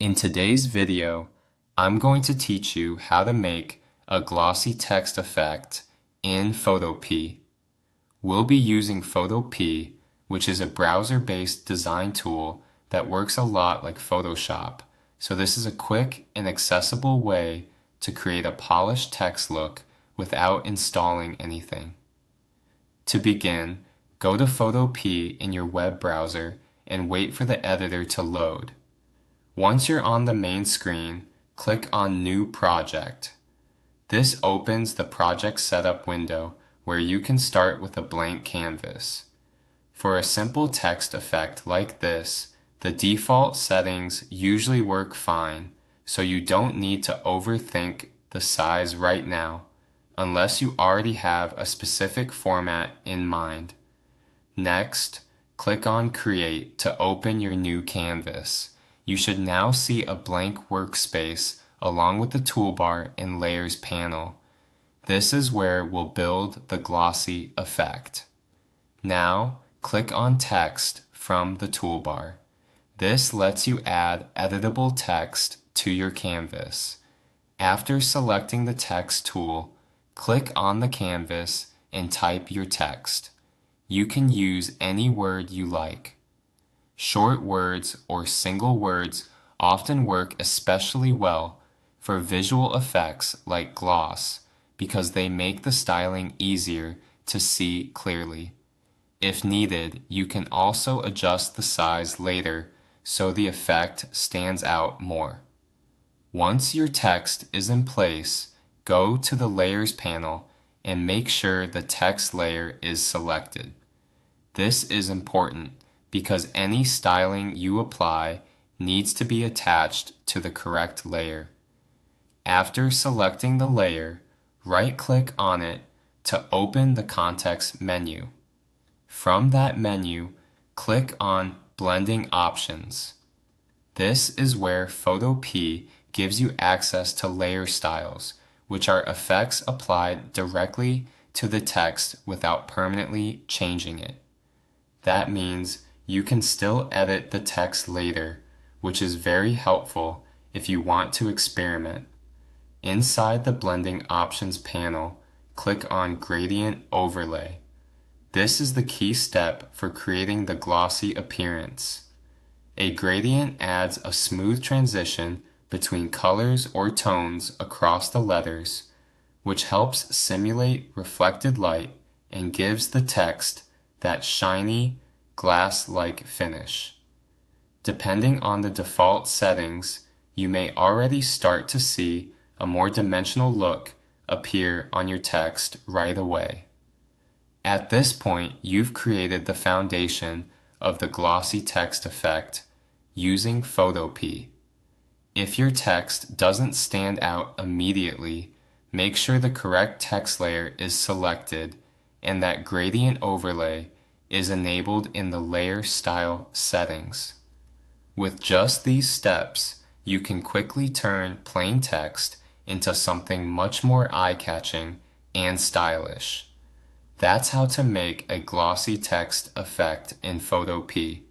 In today's video, I'm going to teach you how to make a glossy text effect in Photopea. We'll be using Photopea, which is a browser-based design tool that works a lot like Photoshop. So this is a quick and accessible way to create a polished text look without installing anything. To begin, go to Photopea in your web browser and wait for the editor to load. Once you're on the main screen, click on New Project. This opens the project setup window where you can start with a blank canvas. For a simple text effect like this, the default settings usually work fine, so you don't need to overthink the size right now, unless you already have a specific format in mind. Next, click on Create to open your new canvas. You should now see a blank workspace along with the toolbar and Layers panel. This is where we'll build the glossy effect. Now, click on Text from the toolbar. This lets you add editable text to your canvas. After selecting the text tool, click on the canvas and type your text. You can use any word you like. Short words or single words often work especially well for visual effects like gloss because they make the styling easier to see clearly. If needed, you can also adjust the size later so the effect stands out more. Once your text is in place, go to the Layers panel and make sure the text layer is selected. This is important because any styling you apply needs to be attached to the correct layer. After selecting the layer, right-click on it to open the context menu. From that menu, click on Blending Options. This is where Photopea gives you access to layer styles, which are effects applied directly to the text without permanently changing it. That means you can still edit the text later, which is very helpful if you want to experiment. Inside the Blending Options panel, click on Gradient Overlay. This is the key step for creating the glossy appearance. A gradient adds a smooth transition between colors or tones across the letters, which helps simulate reflected light and gives the text that shiny, glass-like finish. Depending on the default settings, you may already start to see a more dimensional look appear on your text right away. At this point, you've created the foundation of the glossy text effect using Photopea. If your text doesn't stand out immediately, make sure the correct text layer is selected and that gradient overlay is enabled in the layer style settings. With just these steps, you can quickly turn plain text into something much more eye-catching and stylish. That's how to make a glossy text effect in Photopea.